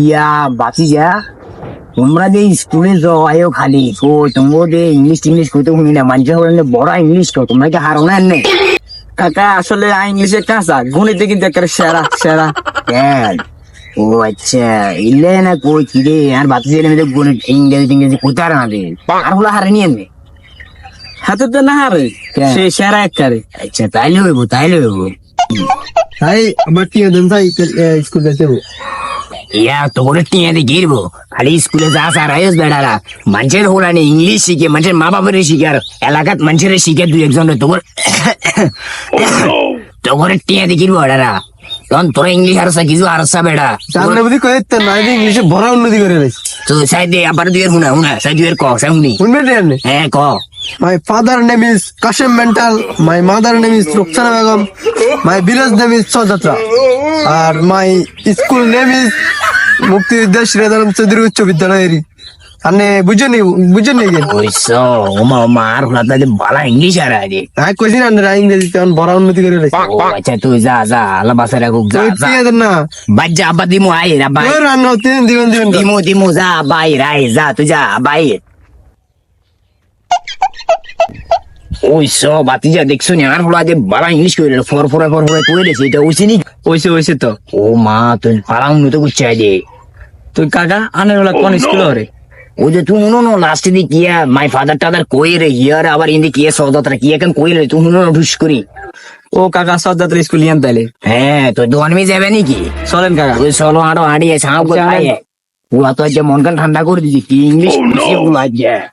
ইয়া বাঁচি যা তোমরা যে স্কুলে যাও খালি ও তোমাদের ইংলিশ কইতে শুনি না মানুষ হলে বড় ইংলিশ কো তোমরা কি হারো না এনে কাকা আসলে ইংলিশে কাঁচা গণিতে কিন্তু একেবারে সেরা সেরা। কেন ও আচ্ছা ইলে না কই কি রে আর বাতি ছেলে মেয়েদের গণিত ইংরেজি কইতে আর না রে আর হলো হারে নিয়ে এনে হাতে তো না হারে কেন? সে সেরা একবারে। আচ্ছা তাইলে হইব ভাই আমার টিয়া দেন ভাই স্কুল যাইতে ইয়া তোর টিয়া দিয়ে গিরবো খালি স্কুলে যা আর আইস বেড়ারা মানুষের হলা নেই ইংলিশ শিখে মানুষের মা বাবার শিখে আর এলাকাত মানুষের শিখে দুই একজন তোর টিয়া দিয়ে গিরবো বেড়ারা তখন তোরা ইংলিশ আর কিছু আর বেড়া সামনে বুঝি কয়েতে না ইংলিশে ভরা উন্নতি করে রয়েছে। তো সাই দে আবার দুয়ের হুনা সাই দুয়ের ক সামনি শুনবেন রে? হ্যাঁ ক My father name is Kashem Mental. My mother name is Rukhsana Begum. My village name is Sojatra. R my school name is মুক্তিযোদ্ধা শ্রীরাম চৌধুরী উচ্চ বিদ্যালয়ের। আপনি বুঝেন কি? ওইসো ওমা আর হলা তাহলে বালা ইংলিশ আর আগে আমি কইছি না ইংরেজিতে অন ভরা উন্নতি করে রয়েছে। ও আচ্ছা তুই যা আল্লাহ বাসা রাখুক যা ওই টিয়া দেন না বাজ্জা আব্বা দিমু আই রা বাই ওই রান্না দিবেন দিমু যা বাই রাই যা তুই যা বাই ওই সব বাতিজা দেখছো নি আর হলো যে বালা ইংলিশ কইরে ফর কইরে সেটা ওইছিনি ওইসে তো ও মা তুই বালা উন্নত করছে দে তুই কাকা আনের হলা কোন স্কুল হরে? ওই যে তুই নো লাস্টে দি কিয়া মাই ফাদার টাদার কইরে ইয়ার আবার ইন্দি কিয়া সদাতরা কিয়া কেন কইরে তুই নো ঢুস করি ও কাকা সদাত্র স্কুল ইয়ান তাইলে হ্যাঁ তো দোয়ানমি যাবে নাকি চলেন কাকা। ওই চলো আরো আড়িয়ে ছাও কোথায় পুরা তো যে মন কান ঠান্ডা করে দিছি কি ইংলিশ বলা যায়